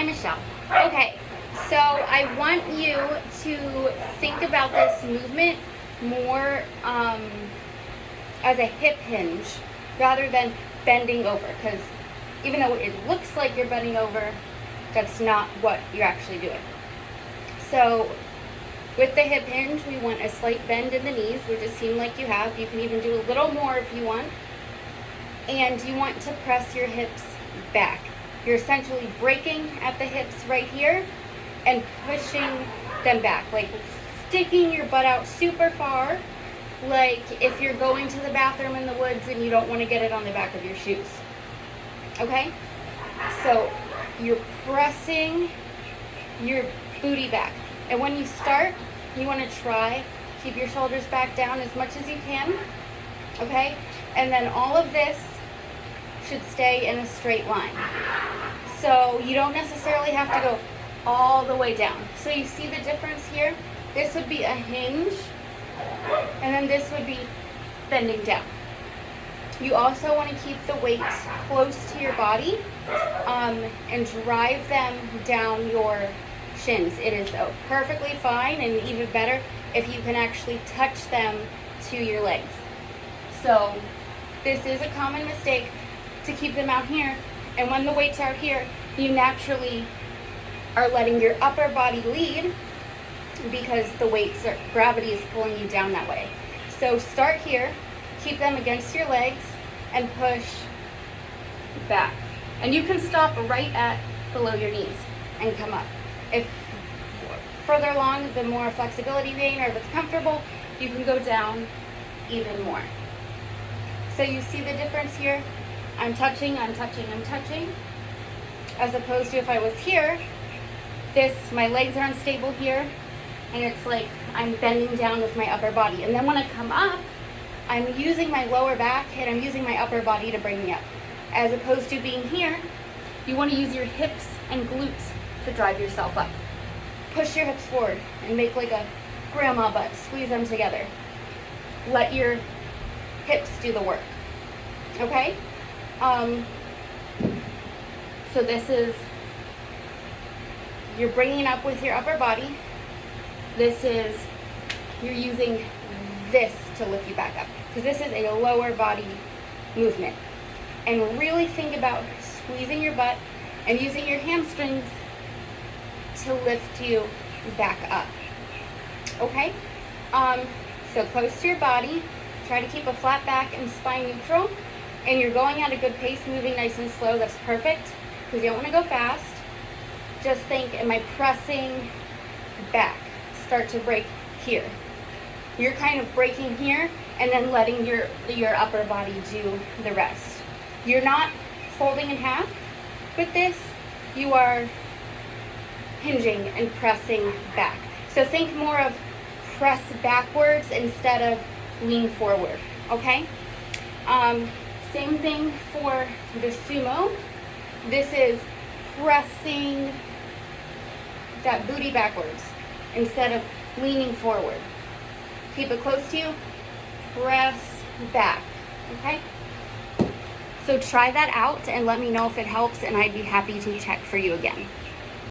Hi, Michelle. Okay, so I want you to think about this movement more as a hip hinge rather than bending over, because even though it looks like you're bending over, that's not what you're actually doing. So with the hip hinge, we want a slight bend in the knees, which it seems like you have. You can even do a little more if you want. And you want to press your hips back. You're essentially breaking at the hips right here and pushing them back, like sticking your butt out super far, like if you're going to the bathroom in the woods and you don't want to get it on the back of your shoes. Okay? So you're pressing your booty back. And when you start, you want to try keep your shoulders back down as much as you can. Okay? And then all of this should stay in a straight line. So you don't necessarily have to go all the way down. So you see the difference here? This would be a hinge, and then this would be bending down. You also want to keep the weights close to your body and drive them down your shins. It is perfectly fine and even better if you can actually touch them to your legs. So this is a common mistake, to keep them out here, and when the weight's out here, you naturally are letting your upper body lead because gravity is pulling you down that way. So start here, keep them against your legs, and push back. And you can stop right at below your knees and come up. If further along, the more flexibility you gain, or if it's comfortable, you can go down even more. So you see the difference here? I'm touching, I'm touching, I'm touching. As opposed to if I was here, my legs are unstable here, and it's like I'm bending down with my upper body. And then when I come up, I'm using my lower back and I'm using my upper body to bring me up. As opposed to being here, you want to use your hips and glutes to drive yourself up. Push your hips forward and make like a grandma butt. Squeeze them together. Let your hips do the work. Okay? So this is, you're bringing it up with your upper body. This is, you're using this to lift you back up, because this is a lower body movement. And really think about squeezing your butt and using your hamstrings to lift you back up. Okay? So close to your body, try to keep a flat back and spine neutral. And you're going at a good pace, moving nice and slow. That's perfect, because you don't want to go fast. Just think, am I pressing back? Start to break here. You're kind of breaking here and then letting your upper body do the rest. You're not folding in half with this. You are hinging and pressing back. So think more of press backwards instead of lean forward, okay? Same thing for the sumo. This is pressing that booty backwards instead of leaning forward. Keep it close to you, press back, okay? So try that out and let me know if it helps, and I'd be happy to check for you again.